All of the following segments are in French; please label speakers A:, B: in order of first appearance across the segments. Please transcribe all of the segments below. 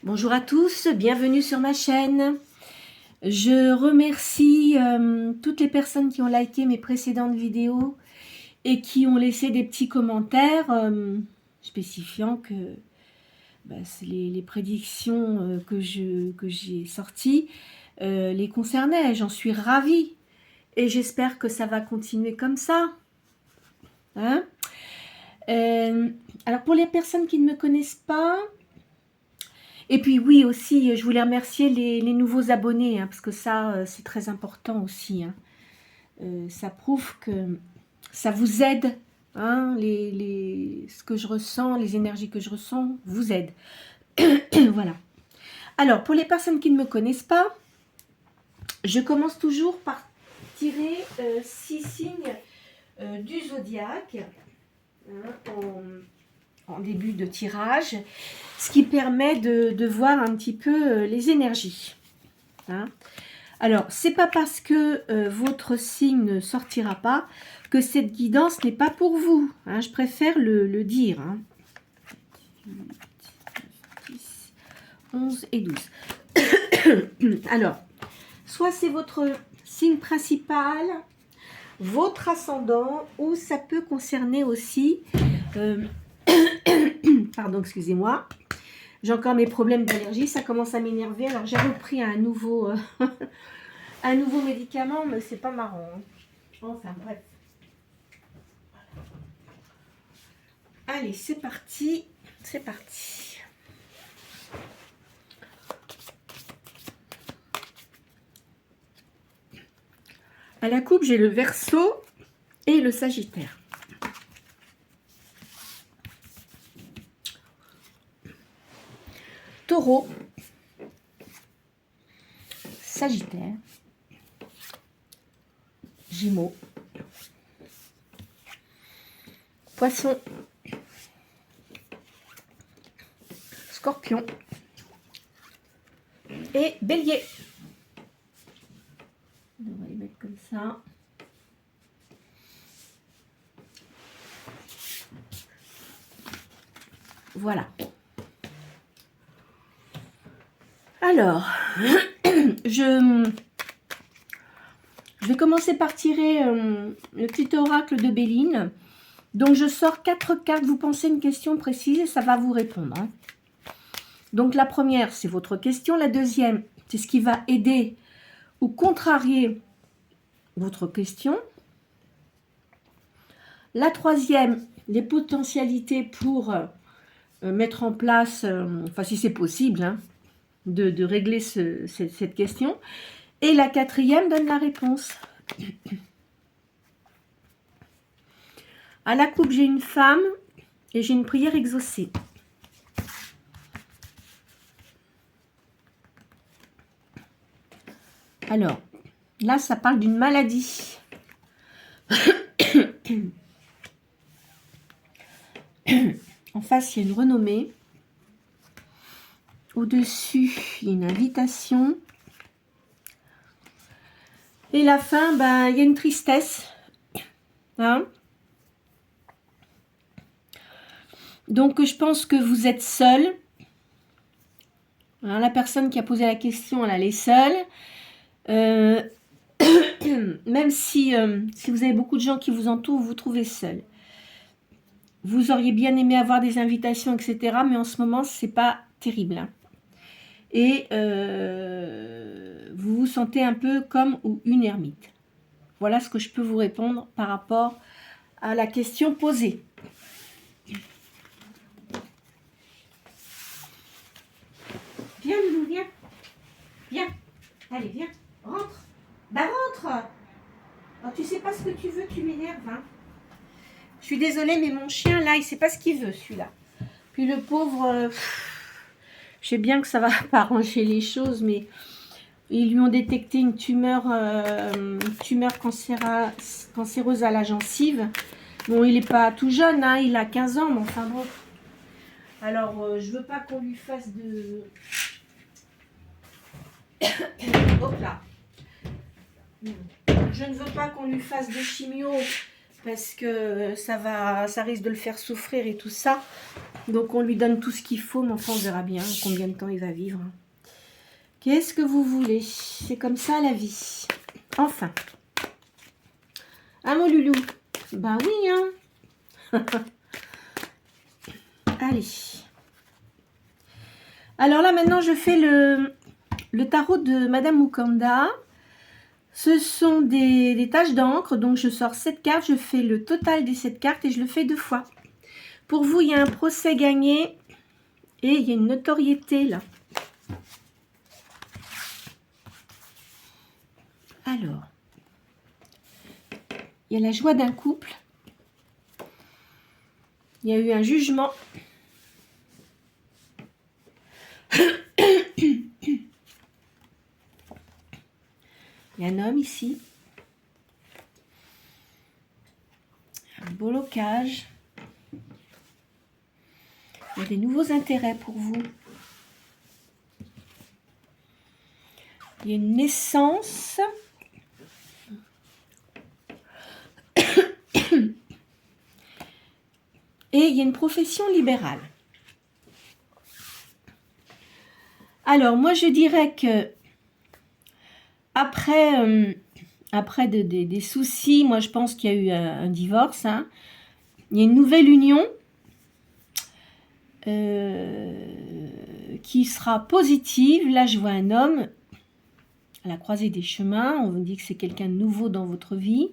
A: Bonjour à tous, bienvenue sur ma chaîne. Je remercie toutes les personnes qui ont liké mes précédentes vidéos et qui ont laissé des petits commentaires spécifiant que les prédictions que j'ai sorties les concernaient. J'en suis ravie et j'espère que ça va continuer comme ça. Hein? Alors pour les personnes qui ne me connaissent pas, et puis oui aussi, je voulais remercier les nouveaux abonnés, hein, parce que ça c'est très important aussi. Hein. Ça prouve que ça vous aide, hein, ce que je ressens, les énergies que je ressens vous aident. Voilà. Alors pour les personnes qui ne me connaissent pas, je commence toujours par tirer 6 signes du zodiaque, hein, en début de tirage, ce qui permet de voir un petit peu les énergies. Hein. Alors, c'est pas parce que votre signe ne sortira pas que cette guidance n'est pas pour vous. Hein, je préfère le dire. Hein. 10, 11 et 12. Alors, soit c'est votre signe principal, votre ascendant, ou ça peut concerner aussi... pardon, excusez-moi. J'ai encore mes problèmes d'allergie, ça commence à m'énerver. Alors j'ai repris un nouveau médicament, mais c'est pas marrant. Hein. Enfin bref. Allez, c'est parti. C'est parti. À la coupe, j'ai le Verseau et le Sagittaire. Taureau, Sagittaire, Gémeaux, Poisson, Scorpion et Bélier. On va les mettre comme ça. Voilà. Alors, je vais commencer par tirer le petit oracle de Béline. Donc, je sors 4 cartes. Vous pensez une question précise et ça va vous répondre. Hein. Donc, la première, c'est votre question. La deuxième, c'est ce qui va aider ou contrarier votre question. La troisième, les potentialités pour mettre en place, enfin si c'est possible, hein, de régler cette question. Et la quatrième donne la réponse. À la coupe, j'ai une femme et j'ai une prière exaucée. Alors, là, ça parle d'une maladie. En face, il y a une renommée. Au-dessus, il y a une invitation. Et la fin, il y a une tristesse. Hein? Donc, je pense que vous êtes seul. Hein, la personne qui a posé la question, elle est seule. Même si vous avez beaucoup de gens qui vous entourent, vous vous trouvez seul. Vous auriez bien aimé avoir des invitations, etc. Mais en ce moment, c'est pas terrible. Hein. Et vous vous sentez un peu comme une ermite. Voilà ce que je peux vous répondre par rapport à la question posée. Viens, Loulou, viens. Viens. Allez, viens. Rentre. Bah, rentre. Oh, tu sais pas ce que tu veux, tu m'énerves. Hein. Je suis désolée, mais mon chien, là, il sait pas ce qu'il veut, celui-là. Puis le pauvre... je sais bien que ça va pas arranger les choses, mais ils lui ont détecté une tumeur cancéreuse à la gencive. Bon, il n'est pas tout jeune, hein, il a 15 ans, mais enfin bon. Alors, je veux pas qu'on lui fasse de... Hop là. Je ne veux pas qu'on lui fasse de chimio, parce que ça risque de le faire souffrir et tout ça. Donc on lui donne tout ce qu'il faut, mais enfin on verra bien combien de temps il va vivre. Qu'est-ce que vous voulez? C'est comme ça la vie. Enfin. Ah mon loulou? Ben oui, hein. Allez. Alors là maintenant je fais le tarot de Madame Mukanda. Ce sont des taches d'encre, donc je sors 7 cartes, je fais le total des 7 cartes et je le fais 2 fois. Pour vous, il y a un procès gagné et il y a une notoriété là. Alors, il y a la joie d'un couple. Il y a eu un jugement. Il y a un homme ici. Un blocage. Il y a des nouveaux intérêts pour vous. Il y a une naissance. Et il y a une profession libérale. Alors, moi, je dirais que après des soucis, moi, je pense qu'il y a eu un divorce. Hein. Il y a une nouvelle union qui sera positive. Là, je vois un homme à la croisée des chemins. On vous dit que c'est quelqu'un de nouveau dans votre vie.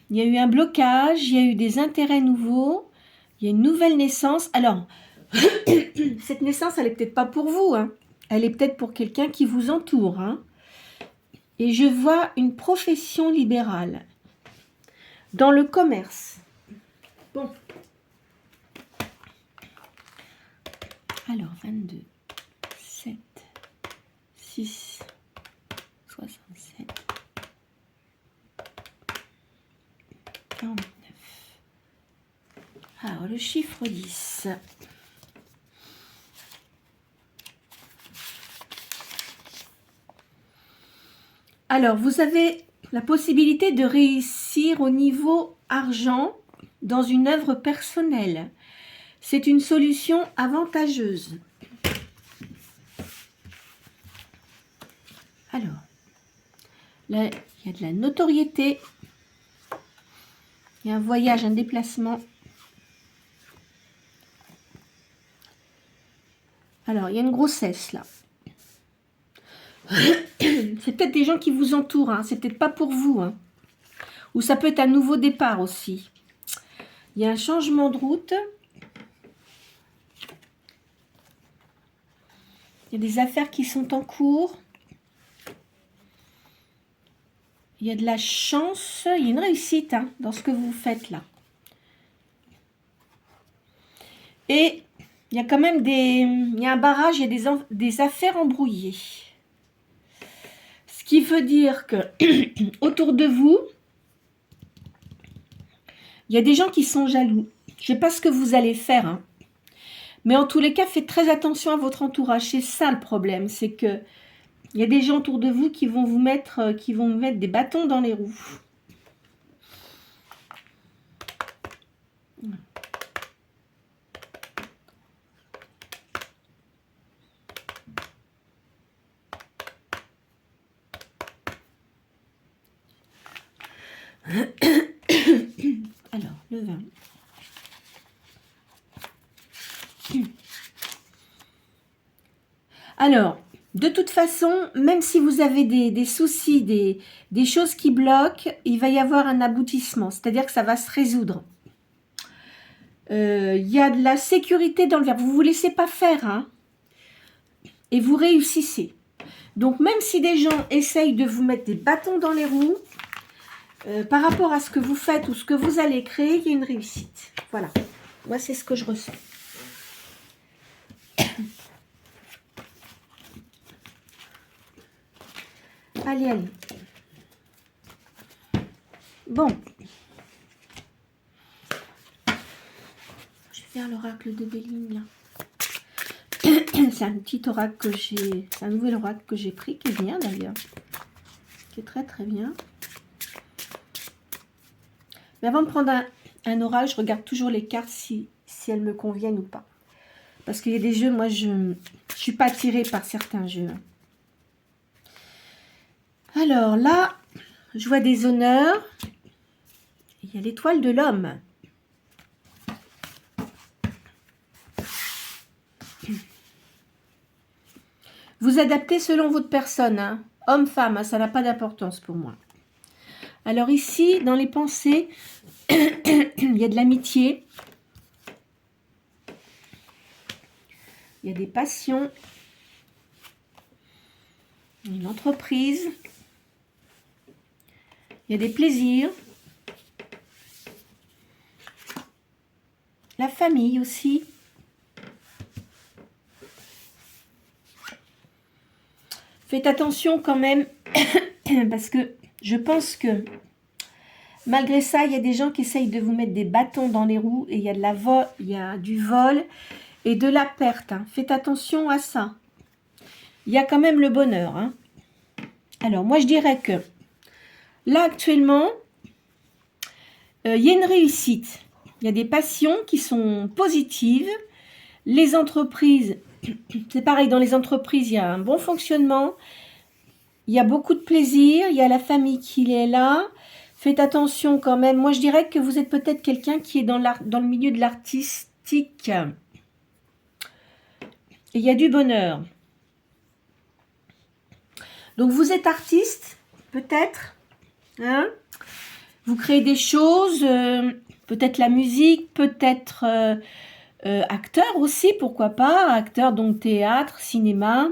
A: Il y a eu un blocage, il y a eu des intérêts nouveaux, il y a une nouvelle naissance. Alors, cette naissance, elle n'est peut-être pas pour vous, hein. Elle est peut-être pour quelqu'un qui vous entoure. Hein. Et je vois une profession libérale dans le commerce. Bon. Alors, 22, 7, 6, 67, 49. Alors, le chiffre 10. Alors, vous avez la possibilité de réussir au niveau argent dans une œuvre personnelle. C'est une solution avantageuse. Alors, là, il y a de la notoriété. Il y a un voyage, un déplacement. Alors, il y a une grossesse, là. C'est peut-être des gens qui vous entourent, hein. C'est peut-être pas pour vous. Hein. Ou ça peut être un nouveau départ aussi. Il y a un changement de route. Il y a des affaires qui sont en cours. Il y a de la chance. Il y a une réussite hein, dans ce que vous faites là. Et il y a quand même il y a un barrage, il y a des affaires embrouillées. Ce qui veut dire que autour de vous, il y a des gens qui sont jaloux. Je ne sais pas ce que vous allez faire. Hein. Mais en tous les cas, faites très attention à votre entourage. C'est ça le problème. C'est que il y a des gens autour de vous qui vont vous mettre des bâtons dans les roues. Alors, le 20. Alors, de toute façon, même si vous avez des soucis, des choses qui bloquent, il va y avoir un aboutissement. C'est-à-dire que ça va se résoudre. Il y a de la sécurité dans le verbe. Vous ne vous laissez pas faire. Hein, et vous réussissez. Donc, même si des gens essayent de vous mettre des bâtons dans les roues, par rapport à ce que vous faites ou ce que vous allez créer, il y a une réussite. Voilà. Moi, c'est ce que je ressens. Allez, allez. Bon. Je vais faire l'oracle de Béline, là. C'est un petit oracle que j'ai... C'est un nouvel oracle que j'ai pris, qui est bien, d'ailleurs. Qui est très, très bien. Mais avant de prendre un oracle, je regarde toujours les cartes si si elles me conviennent ou pas. Parce qu'il y a des jeux, moi, je ne suis pas attirée par certains jeux. Alors là, je vois des honneurs. Il y a l'étoile de l'homme. Vous adaptez selon votre personne, hein. Homme, femme, hein, ça n'a pas d'importance pour moi. Alors ici, dans les pensées, il y a de l'amitié. Il y a des passions. Une entreprise. Il y a des plaisirs. La famille aussi. Faites attention quand même, parce que je pense que malgré ça, il y a des gens qui essayent de vous mettre des bâtons dans les roues et il y a il y a du vol et de la perte. Hein. Faites attention à ça. Il y a quand même le bonheur. Hein. Alors, moi, je dirais que là, actuellement, il y a une réussite. Il y a des passions qui sont positives. Les entreprises, c'est pareil, dans les entreprises, il y a un bon fonctionnement. Il y a beaucoup de plaisir. Il y a la famille qui est là. Faites attention quand même. Moi, je dirais que vous êtes peut-être quelqu'un qui est dans le milieu de l'artistique. Et il y a du bonheur. Donc, vous êtes artiste, peut-être. Hein? Vous créez des choses, peut-être la musique, peut-être acteur aussi, pourquoi pas. Acteur, donc théâtre, cinéma.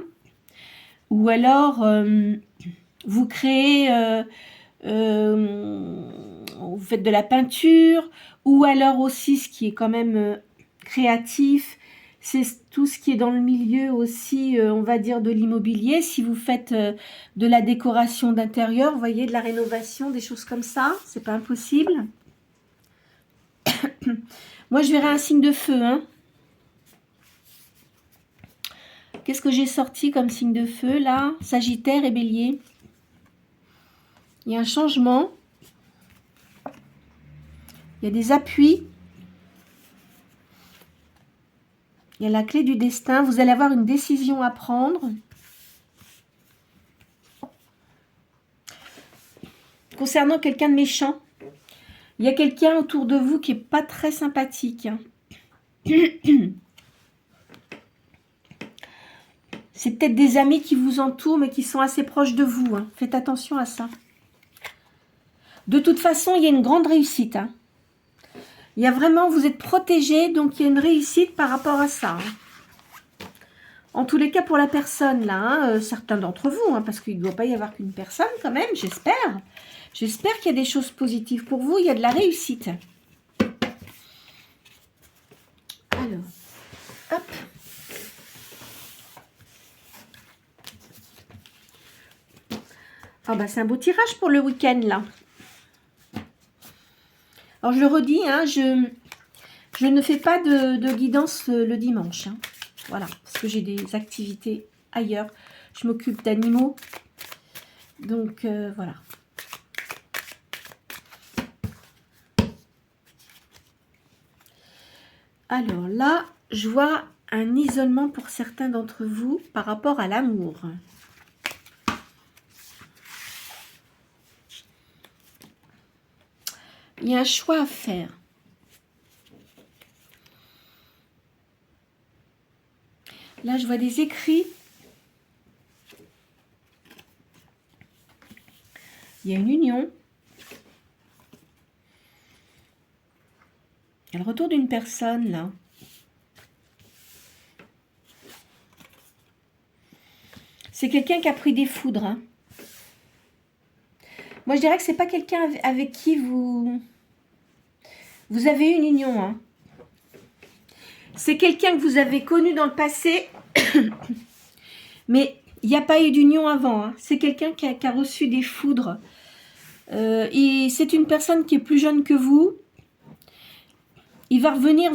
A: Ou alors, vous créez... vous faites de la peinture, ou alors aussi ce qui est quand même créatif, c'est tout ce qui est dans le milieu aussi, on va dire de l'immobilier. Si vous faites de la décoration d'intérieur, vous voyez, de la rénovation, des choses comme ça, c'est pas impossible. Moi, je verrais un signe de feu. Hein. Qu'est-ce que j'ai sorti comme signe de feu là? Sagittaire et Bélier. Il y a un changement. Il y a des appuis. Il y a la clé du destin. Vous allez avoir une décision à prendre. Concernant quelqu'un de méchant, il y a quelqu'un autour de vous qui n'est pas très sympathique. C'est peut-être des amis qui vous entourent, mais qui sont assez proches de vous. Hein. Faites attention à ça. De toute façon, il y a une grande réussite. Hein. Il y a vraiment, vous êtes protégé, donc il y a une réussite par rapport à ça. Hein. En tous les cas, pour la personne, là, hein, certains d'entre vous, hein, parce qu'il ne doit pas y avoir qu'une personne quand même, j'espère. J'espère qu'il y a des choses positives pour vous, il y a de la réussite. Alors, hop. Ah bah c'est un beau tirage pour le week-end, là. Alors, je le redis, hein, je ne fais pas de guidance le dimanche. Hein. Voilà, parce que j'ai des activités ailleurs. Je m'occupe d'animaux. Donc, voilà. Alors là, je vois un isolement pour certains d'entre vous par rapport à l'amour. Il y a un choix à faire. Là, je vois des écrits. Il y a une union. Il y a le retour d'une personne, là. C'est quelqu'un qui a pris des foudres. Hein. Moi, je dirais que c'est pas quelqu'un avec qui vous avez une union. Hein. C'est quelqu'un que vous avez connu dans le passé, mais il n'y a pas eu d'union avant. Hein. C'est quelqu'un qui a reçu des foudres. Et c'est une personne qui est plus jeune que vous. Il va revenir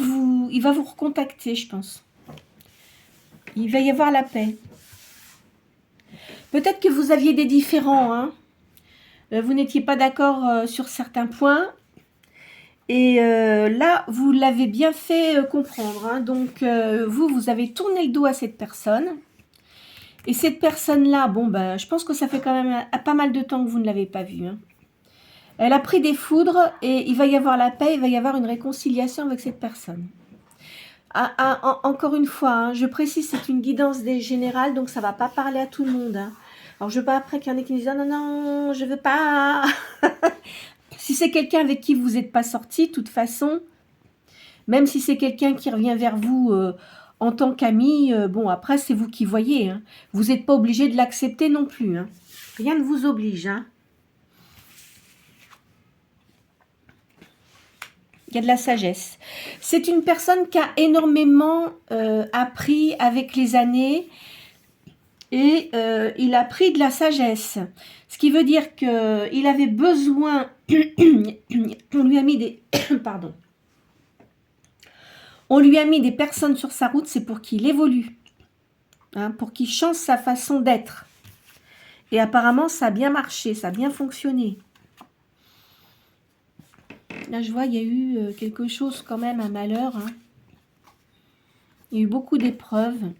A: il va vous recontacter, je pense. Il va y avoir la paix. Peut-être que vous aviez des différends. Hein. Vous n'étiez pas d'accord sur certains points. Et là, vous l'avez bien fait comprendre. Hein. Donc, vous avez tourné le dos à cette personne. Et cette personne-là, bon, ben, je pense que ça fait quand même pas mal de temps que vous ne l'avez pas vue. Hein. Elle a pris des foudres et il va y avoir la paix, il va y avoir une réconciliation avec cette personne. Encore une fois, hein, je précise, c'est une guidance générale, donc ça ne va pas parler à tout le monde. Hein. Alors, je veux pas après qu'il y en ait qui me disent « Non, non, je veux pas !» Si c'est quelqu'un avec qui vous n'êtes pas sorti, de toute façon, même si c'est quelqu'un qui revient vers vous en tant qu'ami, bon, après, c'est vous qui voyez. Hein. Vous n'êtes pas obligé de l'accepter non plus. Hein. Rien ne vous oblige. Hein. Il y a de la sagesse. C'est une personne qui a énormément appris avec les années et il a pris de la sagesse. Ce qui veut dire qu'il avait besoin, on lui a mis des... Pardon. On lui a mis des personnes sur sa route, c'est pour qu'il évolue, hein, pour qu'il change sa façon d'être. Et apparemment, ça a bien marché, ça a bien fonctionné. Là, je vois, il y a eu quelque chose quand même, un malheur. Hein. Il y a eu beaucoup d'épreuves.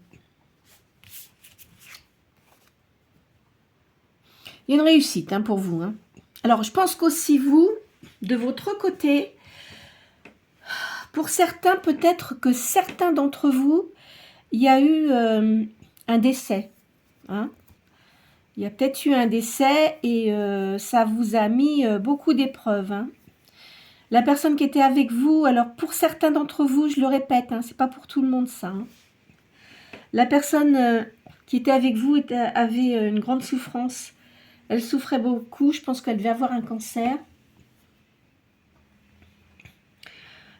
A: Il y a une réussite hein, pour vous. Hein. Alors, je pense qu'aussi vous, de votre côté, pour certains, peut-être que certains d'entre vous, il y a eu un décès. Hein. Il y a peut-être eu un décès et ça vous a mis beaucoup d'épreuves. Hein. La personne qui était avec vous, alors pour certains d'entre vous, je le répète, hein, c'est pas pour tout le monde ça. Hein. La personne qui était avec vous avait une grande souffrance. Elle souffrait beaucoup, je pense qu'elle devait avoir un cancer.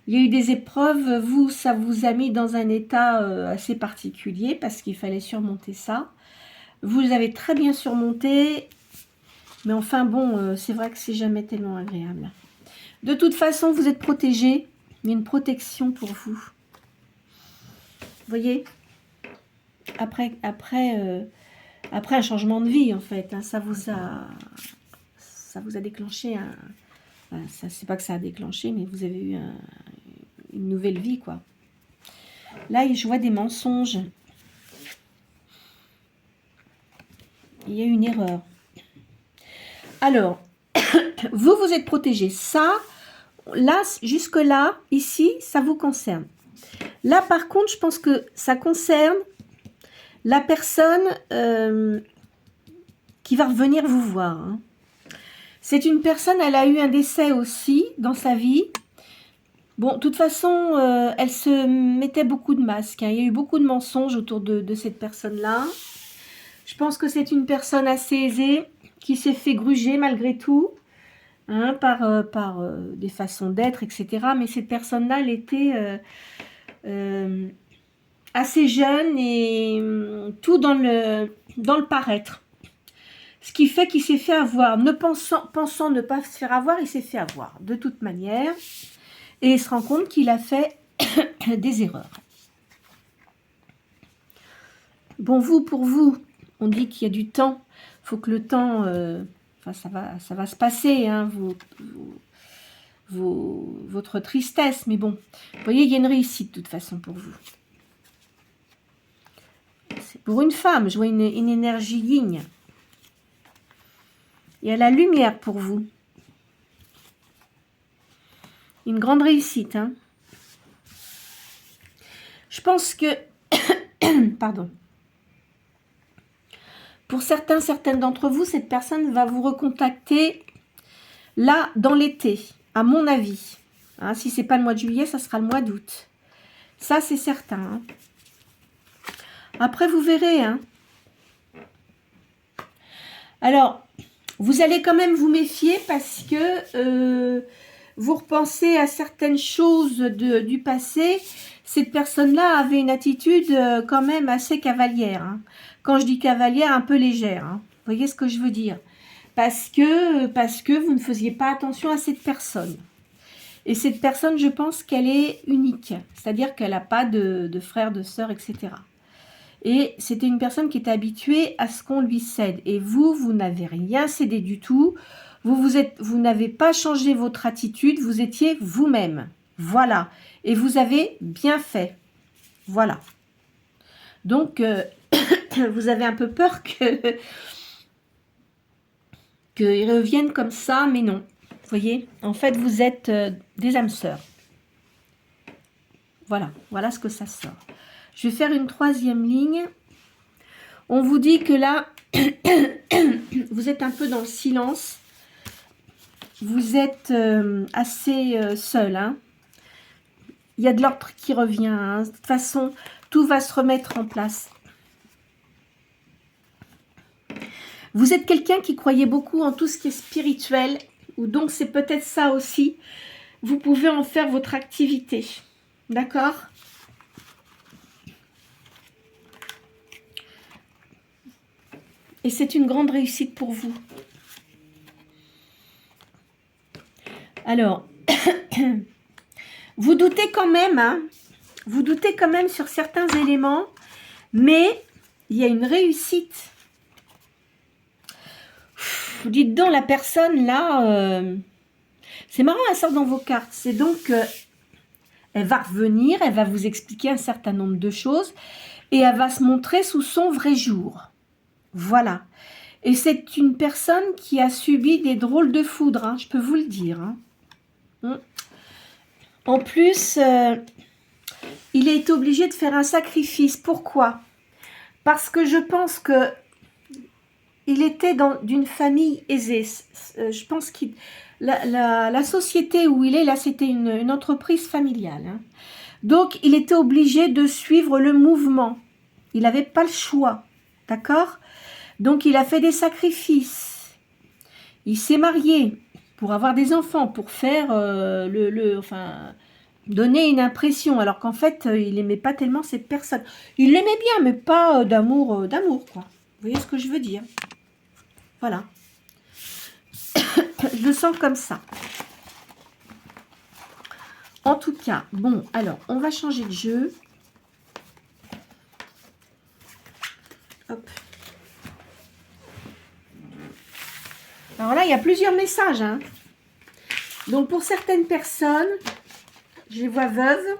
A: Il y a eu des épreuves, vous, ça vous a mis dans un état assez particulier parce qu'il fallait surmonter ça. Vous avez très bien surmonté, mais enfin bon, c'est vrai que c'est jamais tellement agréable. De toute façon, vous êtes protégé, il y a une protection pour vous. Vous voyez, après un changement de vie, en fait, hein, ça vous a déclenché un... Enfin, c'est pas que ça a déclenché, mais vous avez eu une nouvelle vie, quoi. Là, je vois des mensonges. Il y a eu une erreur. Alors, vous êtes protégé. Ça, là, jusque-là, ici, ça vous concerne. Là, par contre, je pense que ça concerne la personne qui va revenir vous voir. Hein. C'est une personne, elle a eu un décès aussi dans sa vie. Bon, de toute façon, elle se mettait beaucoup de masques. Hein. Il y a eu beaucoup de mensonges autour de cette personne-là. Je pense que c'est une personne assez aisée qui s'est fait gruger malgré tout. Hein, par des façons d'être, etc. Mais cette personne-là, elle était assez jeune et tout dans le paraître. Ce qui fait qu'il s'est fait avoir. Pensant ne pas se faire avoir, il s'est fait avoir de toute manière. Et il se rend compte qu'il a fait des erreurs. Bon, pour vous, on dit qu'il y a du temps. Il faut que le temps... Enfin, ça va se passer, hein, votre tristesse. Mais bon, vous voyez, il y a une réussite de toute façon pour vous. C'est pour une femme, je vois une énergie yin. Il y a la lumière pour vous. Une grande réussite. Hein. Je pense que... Pardon. Pour certaines d'entre vous, cette personne va vous recontacter là, dans l'été, à mon avis. Hein, si ce n'est pas le mois de juillet, ça sera le mois d'août. Ça, c'est certain. Hein. Après, vous verrez. Hein. Alors, vous allez quand même vous méfier parce que vous repensez à certaines choses du passé. Cette personne-là avait une attitude quand même assez cavalière. Hein. Quand je dis cavalière, un peu légère. Hein. Vous voyez ce que je veux dire? Parce que vous ne faisiez pas attention à cette personne. Et cette personne, je pense qu'elle est unique. C'est-à-dire qu'elle n'a pas de frères, de sœurs, etc. Et c'était une personne qui était habituée à ce qu'on lui cède. Et vous n'avez rien cédé du tout. Vous n'avez pas changé votre attitude, vous étiez vous-même. Voilà. Et vous avez bien fait. Voilà. Donc, vous avez un peu peur qu'ils reviennent comme ça, mais non. Vous voyez, en fait, vous êtes des âmes sœurs. Voilà, voilà ce que ça sort. Je vais faire une troisième ligne. On vous dit que là, vous êtes un peu dans le silence. Vous êtes assez seul. Hein. Il y a de l'ordre qui revient. Hein. De toute façon, tout va se remettre en place. Vous êtes quelqu'un qui croyait beaucoup en tout ce qui est spirituel. Ou donc c'est peut-être ça aussi. Vous pouvez en faire votre activité. D'accord ? Et c'est une grande réussite pour vous. Alors, vous doutez quand même, hein, vous doutez quand même sur certains éléments, mais il y a une réussite. Vous dites donc, la personne là, c'est marrant, elle sort dans vos cartes. C'est donc, elle va revenir, elle va vous expliquer un certain nombre de choses et elle va se montrer sous son vrai jour. Voilà. Et c'est une personne qui a subi des drôles de foudre, hein, je peux vous le dire. Hein. En plus, il a été obligé de faire un sacrifice. Pourquoi? Parce que je pense que il était d'une famille aisée. Je pense que la société où il est, là, c'était une entreprise familiale. Hein. Donc, il était obligé de suivre le mouvement. Il n'avait pas le choix. D'accord? Donc, il a fait des sacrifices. Il s'est marié pour avoir des enfants, pour faire enfin, donner une impression, alors qu'en fait, il n'aimait pas tellement cette personne. Il l'aimait bien, mais pas d'amour, quoi. Vous voyez ce que je veux dire? Voilà. Je le sens comme ça. En tout cas, bon, alors, on va changer de jeu. Hop. Alors là, il y a plusieurs messages. Hein. Donc, pour certaines personnes, je les vois veuves. De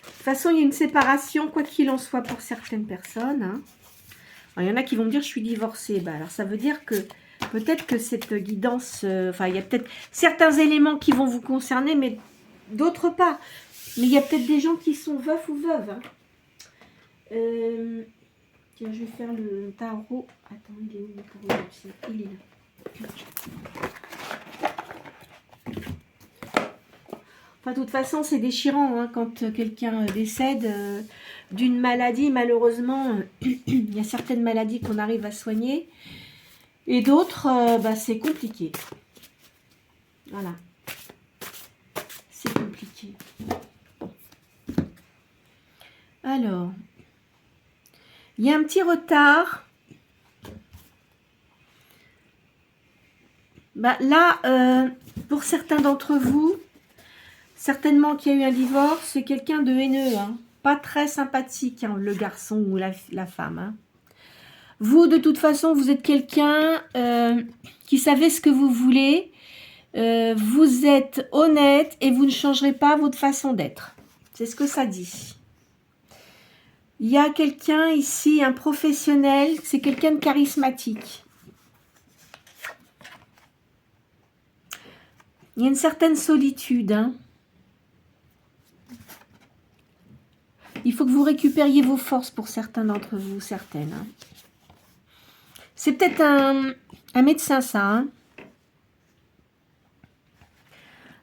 A: toute façon, il y a une séparation, quoi qu'il en soit, pour certaines personnes. Hein. Alors, il y en a qui vont me dire, je suis divorcée. Ben, alors, ça veut dire que peut-être que cette guidance... Enfin, il y a peut-être certains éléments qui vont vous concerner, mais d'autres pas. Mais il y a peut-être des gens qui sont veufs ou veuves. Hein. Tiens, je vais faire le tarot. Attends, il est où le tarot? Il est là. Enfin, de toute façon, c'est déchirant hein, quand quelqu'un décède d'une maladie. Malheureusement, il y a certaines maladies qu'on arrive à soigner et d'autres, c'est compliqué. Voilà. C'est compliqué. Alors, il y a un petit retard. Là, pour certains d'entre vous, certainement qu'il y a eu un divorce, c'est quelqu'un de haineux, hein, pas très sympathique, hein, le garçon ou la femme. Hein. Vous, de toute façon, vous êtes quelqu'un qui savez ce que vous voulez, vous êtes honnête et vous ne changerez pas votre façon d'être. C'est ce que ça dit. Il y a quelqu'un ici, un professionnel, c'est quelqu'un de charismatique. Il y a une certaine solitude. Hein. Il faut que vous récupériez vos forces pour certains d'entre vous, certaines. Hein. C'est peut-être un médecin, ça. Hein.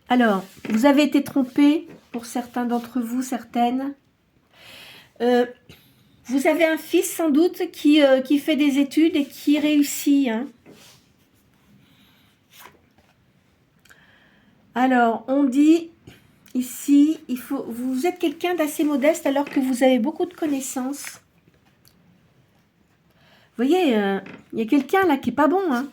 A: Alors, vous avez été trompé pour certains d'entre vous, certaines. Vous avez un fils, sans doute, qui fait des études et qui réussit. Hein. Alors, on dit ici, vous êtes quelqu'un d'assez modeste alors que vous avez beaucoup de connaissances. Vous voyez, il y a quelqu'un là qui est pas bon. Hein.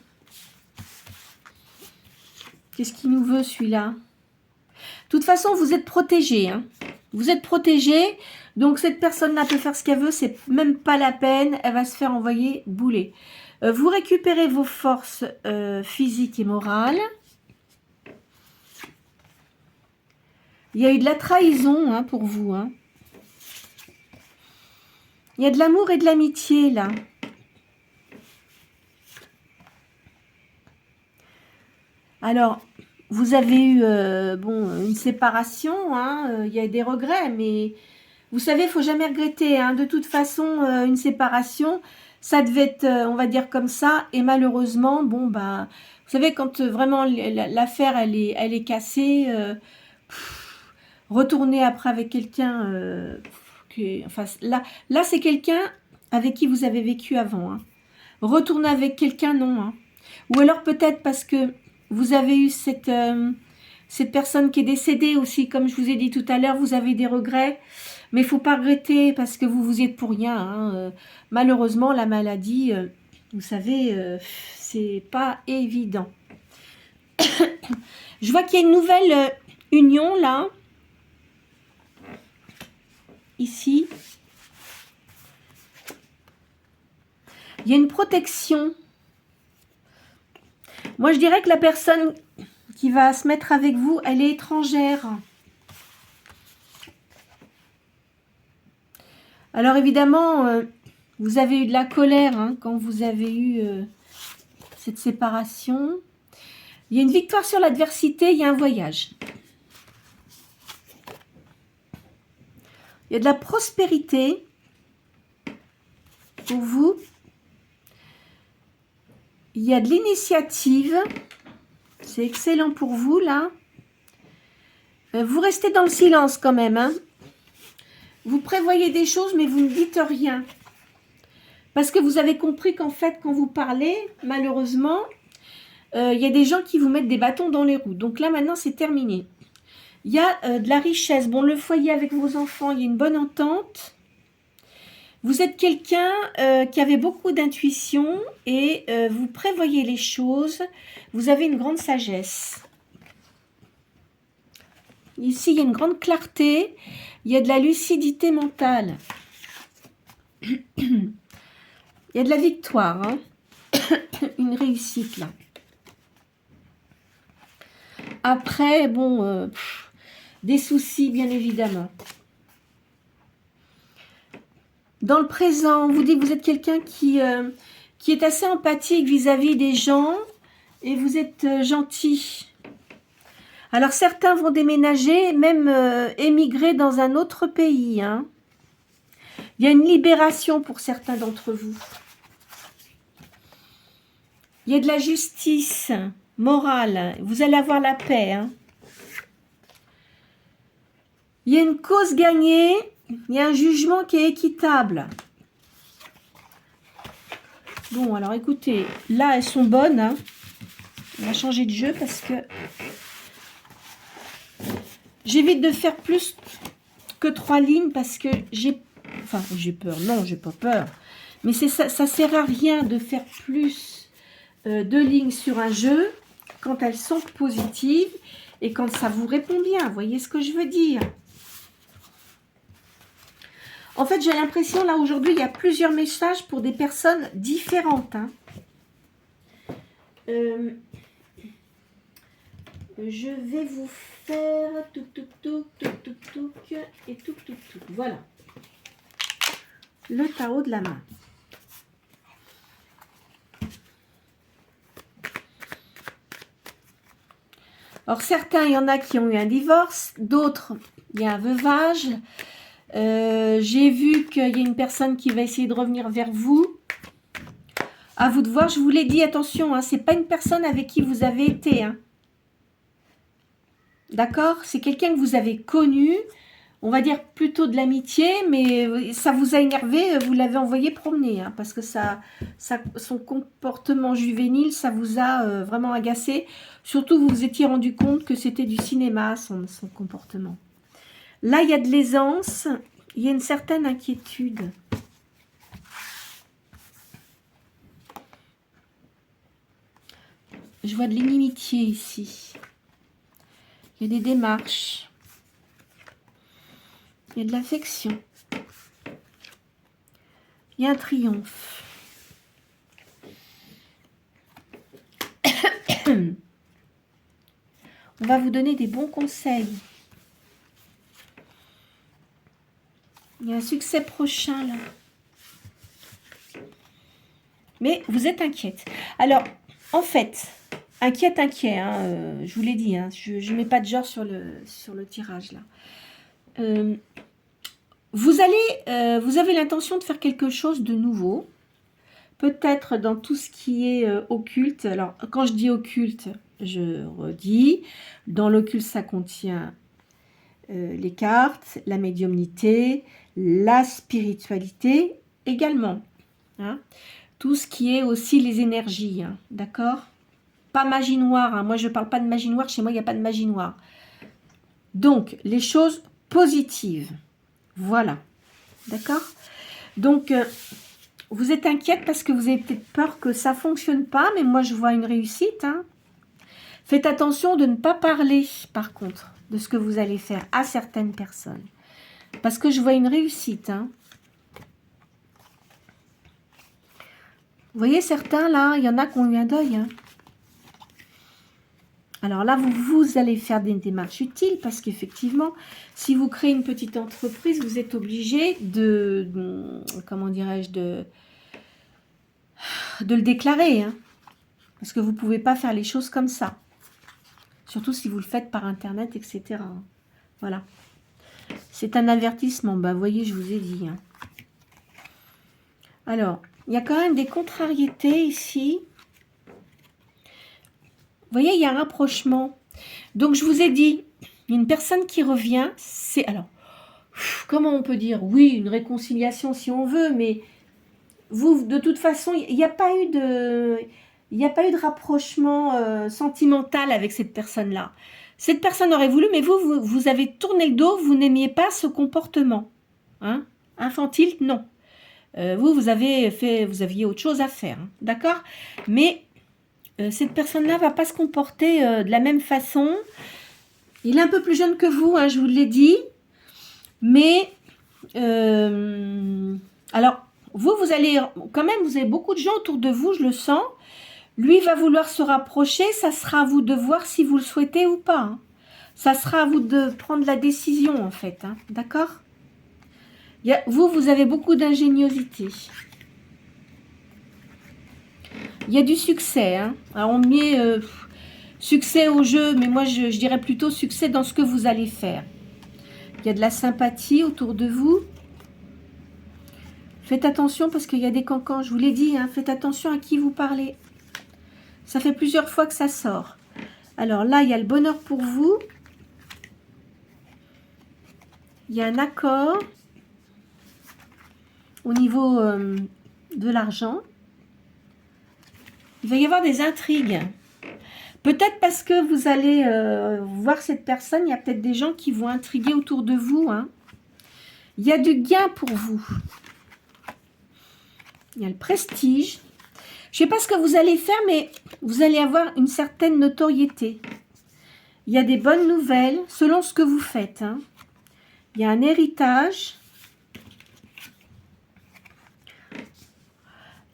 A: Qu'est-ce qu'il nous veut celui-là? De toute façon, vous êtes protégé. Hein. Vous êtes protégé, donc cette personne-là peut faire ce qu'elle veut, c'est même pas la peine, elle va se faire envoyer bouler. Vous récupérez vos forces physiques et morales. Il y a eu de la trahison hein, pour vous. Hein. Il y a de l'amour et de l'amitié là. Alors, vous avez eu bon, une séparation, hein, il y a des regrets, mais vous savez, il ne faut jamais regretter. Hein. De toute façon, une séparation, ça devait être, on va dire comme ça, et malheureusement, bon, bah, vous savez, quand vraiment l'affaire, elle est cassée, retourner après avec quelqu'un, enfin, là c'est quelqu'un avec qui vous avez vécu avant. Hein. Retourner avec quelqu'un, non. Hein. Ou alors peut-être parce que vous avez eu cette personne qui est décédée aussi, comme je vous ai dit tout à l'heure, vous avez des regrets, mais il ne faut pas regretter parce que vous y êtes pour rien. Hein. Malheureusement, la maladie, vous savez, c'est pas évident. Je vois qu'il y a une nouvelle union là, ici. Il y a une protection. Moi, je dirais que la personne qui va se mettre avec vous, elle est étrangère. Alors évidemment, vous avez eu de la colère hein, quand vous avez eu cette séparation. Il y a une victoire sur l'adversité, il y a un voyage. Il y a de la prospérité pour vous. Il y a de l'initiative. C'est excellent pour vous, là. Vous restez dans le silence quand même. Hein. Vous prévoyez des choses, mais vous ne dites rien. Parce que vous avez compris qu'en fait, quand vous parlez, malheureusement, il y a des gens qui vous mettent des bâtons dans les roues. Donc là, maintenant, c'est terminé. Il y a de la richesse. Bon, le foyer avec vos enfants, il y a une bonne entente. Vous êtes quelqu'un qui avait beaucoup d'intuition et vous prévoyez les choses. Vous avez une grande sagesse. Ici, il y a une grande clarté. Il y a de la lucidité mentale. Il y a de la victoire. Hein. Une réussite, là. Après, bon, des soucis, bien évidemment. Dans le présent, on vous dit que vous êtes quelqu'un qui est assez empathique vis-à-vis des gens et vous êtes gentil. Alors, certains vont déménager, même émigrer dans un autre pays. Hein. Il y a une libération pour certains d'entre vous. Il y a de la justice morale. Vous allez avoir la paix. Hein. Il y a une cause gagnée. Il y a un jugement qui est équitable. Bon, alors écoutez, là, elles sont bonnes. Hein. On va changer de jeu parce que j'évite de faire plus que 3 lignes parce que j'ai peur. Non, j'ai pas peur. Mais ça sert à rien de faire plus 2 lignes sur un jeu quand elles sont positives et quand ça vous répond bien. Vous voyez ce que je veux dire? En fait, j'ai l'impression, là, aujourd'hui, il y a plusieurs messages pour des personnes différentes. Hein. Je vais vous faire tout et tout. Voilà. Le tarot de la main. Alors, certains, il y en a qui ont eu un divorce. D'autres, il y a un veuvage. J'ai vu qu'il y a une personne qui va essayer de revenir vers vous. À vous de voir, je vous l'ai dit, attention, hein, c'est pas une personne avec qui vous avez été. Hein. D'accord? C'est quelqu'un que vous avez connu, on va dire plutôt de l'amitié, mais ça vous a énervé, vous l'avez envoyé promener, hein, parce que son comportement juvénile, ça vous a vraiment agacé. Surtout, vous vous étiez rendu compte que c'était du cinéma, son comportement. Là, il y a de l'aisance, il y a une certaine inquiétude. Je vois de l'inimitié ici. Il y a des démarches. Il y a de l'affection. Il y a un triomphe. On va vous donner des bons conseils. Il y a un succès prochain, là. Mais vous êtes inquiète. Alors, en fait, inquiet, hein, je vous l'ai dit, hein, je ne mets pas de genre sur le tirage, là. Vous avez l'intention de faire quelque chose de nouveau. Peut-être dans tout ce qui est occulte. Alors, quand je dis occulte, je redis, dans l'occulte, ça contient les cartes, la médiumnité, la spiritualité également. Hein. Tout ce qui est aussi les énergies, hein, d'accord? Pas magie noire, hein. Moi je ne parle pas de magie noire, chez moi il n'y a pas de magie noire. Donc, les choses positives, voilà, d'accord? Donc, vous êtes inquiète parce que vous avez peut-être peur que ça ne fonctionne pas, mais moi je vois une réussite. Hein. Faites attention de ne pas parler, par contre, de ce que vous allez faire à certaines personnes. Parce que je vois une réussite. Hein. Vous voyez, certains, là, il y en a qui ont eu un deuil. Hein. Alors là, vous allez faire des démarches utiles parce qu'effectivement, si vous créez une petite entreprise, vous êtes obligé comment dirais-je, de le déclarer. Hein. Parce que vous ne pouvez pas faire les choses comme ça. Surtout si vous le faites par Internet, etc. Hein. Voilà. C'est un avertissement. Bah, vous voyez, je vous ai dit. Hein. Alors, il y a quand même des contrariétés ici. Vous voyez, il y a un rapprochement. Donc, je vous ai dit, une personne qui revient, c'est... Alors, comment on peut dire? Oui, une réconciliation si on veut, mais vous, de toute façon, il n'y a pas eu de rapprochement sentimental avec cette personne-là. Cette personne aurait voulu, mais vous avez tourné le dos, vous n'aimiez pas ce comportement. Hein? Infantile, non. Vous aviez autre chose à faire, hein, d'accord? Mais cette personne-là ne va pas se comporter de la même façon. Il est un peu plus jeune que vous, hein, je vous l'ai dit. Mais, alors, vous allez, quand même, vous avez beaucoup de gens autour de vous, je le sens. Lui va vouloir se rapprocher, ça sera à vous de voir si vous le souhaitez ou pas. Hein. Ça sera à vous de prendre la décision, en fait, hein, d'accord? Vous avez beaucoup d'ingéniosité. Il y a du succès. Hein. Alors on met succès au jeu, mais moi je dirais plutôt succès dans ce que vous allez faire. Il y a de la sympathie autour de vous. Faites attention parce qu'il y a des cancans, je vous l'ai dit. Hein, faites attention à qui vous parlez. Ça fait plusieurs fois que ça sort. Alors là, il y a le bonheur pour vous. Il y a un accord au niveau de l'argent. Il va y avoir des intrigues. Peut-être parce que vous allez voir cette personne, il y a peut-être des gens qui vont intriguer autour de vous. Hein. Il y a du gain pour vous. Il y a le prestige. Je ne sais pas ce que vous allez faire, mais vous allez avoir une certaine notoriété. Il y a des bonnes nouvelles selon ce que vous faites. Hein. Il y a un héritage.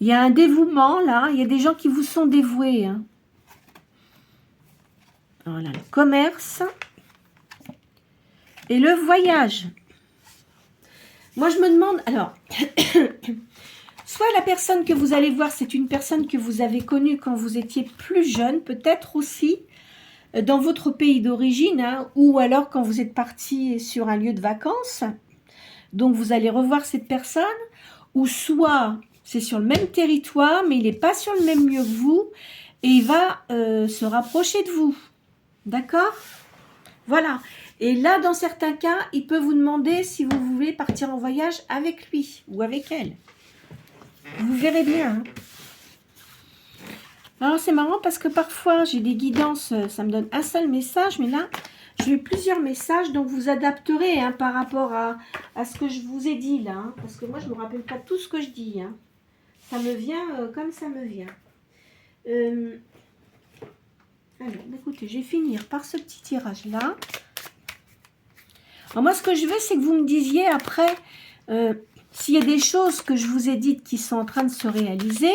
A: Il y a un dévouement, là. Il y a des gens qui vous sont dévoués. Hein. Voilà, le commerce. Et le voyage. Moi, je me demande... Alors, soit la personne que vous allez voir, c'est une personne que vous avez connue quand vous étiez plus jeune, peut-être aussi dans votre pays d'origine, hein, ou alors quand vous êtes parti sur un lieu de vacances. Donc, vous allez revoir cette personne. Ou soit... c'est sur le même territoire, mais il n'est pas sur le même lieu que vous. Et il va se rapprocher de vous. D'accord? Voilà. Et là, dans certains cas, il peut vous demander si vous voulez partir en voyage avec lui ou avec elle. Vous verrez bien. Hein. Alors, c'est marrant parce que parfois, j'ai des guidances, ça me donne un seul message. Mais là, j'ai eu plusieurs messages. Donc, vous adapterez hein, par rapport à ce que je vous ai dit là. Hein, parce que moi, je ne me rappelle pas tout ce que je dis. Hein. Ça me vient comme ça me vient. Alors, écoutez, je vais finir par ce petit tirage-là. Alors, moi, ce que je veux, c'est que vous me disiez après, s'il y a des choses que je vous ai dites qui sont en train de se réaliser,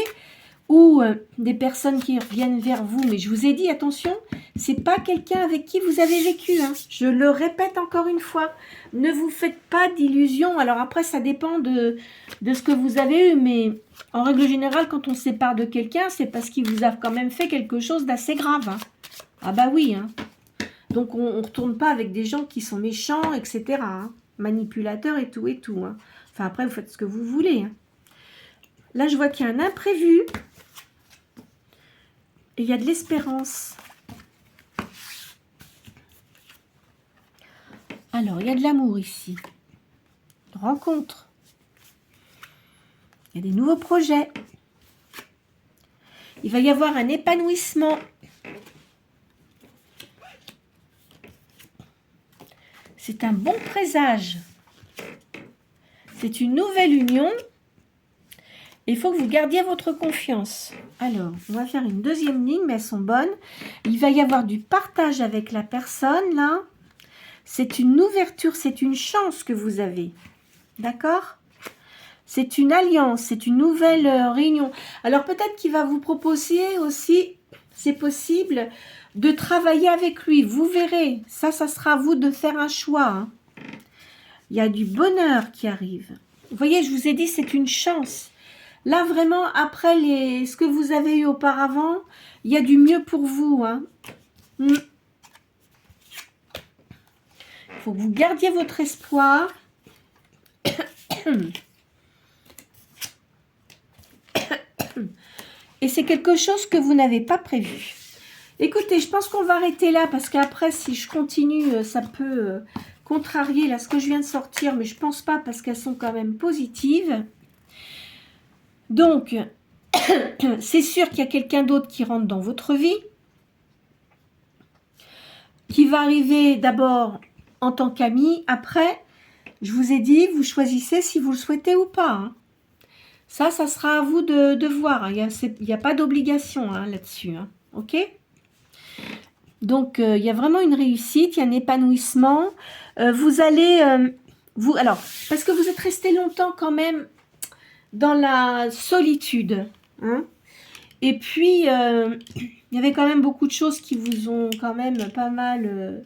A: ou des personnes qui reviennent vers vous. Mais je vous ai dit, attention, c'est pas quelqu'un avec qui vous avez vécu. Hein. Je le répète encore une fois. Ne vous faites pas d'illusions. Alors après, ça dépend de ce que vous avez eu. Mais en règle générale, quand on se sépare de quelqu'un, c'est parce qu'il vous a quand même fait quelque chose d'assez grave. Hein. Ah bah oui. Hein. Donc on ne retourne pas avec des gens qui sont méchants, etc. Hein. Manipulateurs et tout et tout. Hein. Enfin après, vous faites ce que vous voulez. Hein. Là, je vois qu'il y a un imprévu. Et il y a de l'espérance. Alors, il y a de l'amour ici. Rencontre. Il y a des nouveaux projets. Il va y avoir un épanouissement. C'est un bon présage. C'est une nouvelle union. Il faut que vous gardiez votre confiance. Alors, on va faire une deuxième ligne, mais elles sont bonnes. Il va y avoir du partage avec la personne, là. C'est une ouverture, c'est une chance que vous avez. D'accord? C'est une alliance, c'est une nouvelle réunion. Alors, peut-être qu'il va vous proposer aussi, c'est possible, de travailler avec lui. Vous verrez. Ça sera à vous de faire un choix. Hein. Il y a du bonheur qui arrive. Vous voyez, je vous ai dit, c'est une chance. Là, vraiment, après ce que vous avez eu auparavant, il y a du mieux pour vous. Hein. Il faut que vous gardiez votre espoir. Et c'est quelque chose que vous n'avez pas prévu. Écoutez, je pense qu'on va arrêter là, parce qu'après, si je continue, ça peut contrarier là, ce que je viens de sortir, mais je ne pense pas, parce qu'elles sont quand même positives. Donc, c'est sûr qu'il y a quelqu'un d'autre qui rentre dans votre vie, qui va arriver d'abord en tant qu'ami. Après, je vous ai dit, vous choisissez si vous le souhaitez ou pas. Hein. Ça sera à vous de voir. Hein. Il n'y a pas d'obligation hein, là-dessus. Hein. Ok ? Donc, il y a vraiment une réussite, il y a un épanouissement. Vous allez... alors, parce que vous êtes resté longtemps quand même dans la solitude. Hein. Et puis, il y avait quand même beaucoup de choses qui vous ont quand même pas mal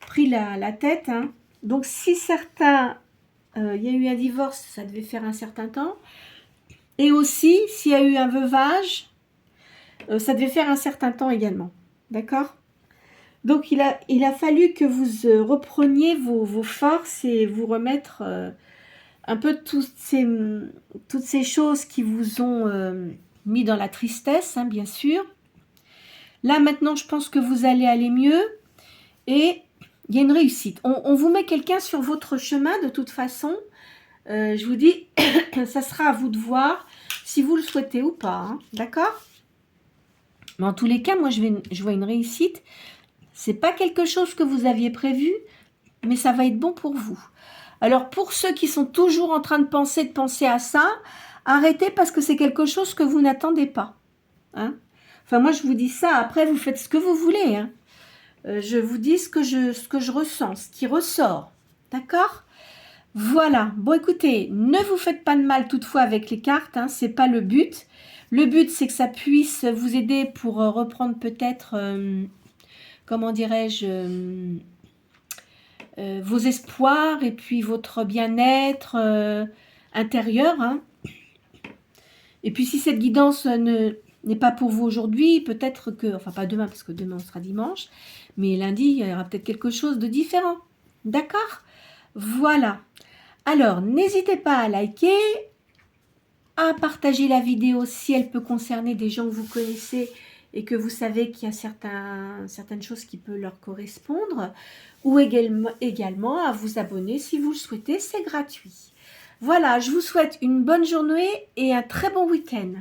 A: pris la tête. Hein. Donc, si certains... il y a eu un divorce, ça devait faire un certain temps. Et aussi, s'il y a eu un veuvage, ça devait faire un certain temps également. D'accord ? Donc, il a fallu que vous repreniez vos forces et vous remettre un peu toutes ces choses qui vous ont mis dans la tristesse, hein, bien sûr. Là, maintenant, je pense que vous allez aller mieux et il y a une réussite. On vous met quelqu'un sur votre chemin de toute façon. Je vous dis, ça sera à vous de voir si vous le souhaitez ou pas. Hein, d'accord ? Mais en tous les cas, moi, je vois une réussite. C'est pas quelque chose que vous aviez prévu, mais ça va être bon pour vous. Alors, pour ceux qui sont toujours en train de penser à ça, arrêtez parce que c'est quelque chose que vous n'attendez pas. Hein. Enfin, moi, je vous dis ça. Après, vous faites ce que vous voulez. Hein. Je vous dis ce que je ressens, ce qui ressort. D'accord ? Voilà. Bon, écoutez, ne vous faites pas de mal toutefois avec les cartes. Hein, c'est pas le but. Le but, c'est que ça puisse vous aider pour reprendre peut-être, comment dirais-je, vos espoirs et puis votre bien-être intérieur. Hein. Et puis, si cette guidance n'est pas pour vous aujourd'hui, peut-être que, enfin pas demain, parce que demain, on sera dimanche, mais lundi, il y aura peut-être quelque chose de différent. D'accord ? Voilà. Alors, n'hésitez pas à liker, à partager la vidéo si elle peut concerner des gens que vous connaissez et que vous savez qu'il y a certaines choses qui peuvent leur correspondre, ou également à vous abonner si vous le souhaitez, c'est gratuit. Voilà, je vous souhaite une bonne journée et un très bon week-end.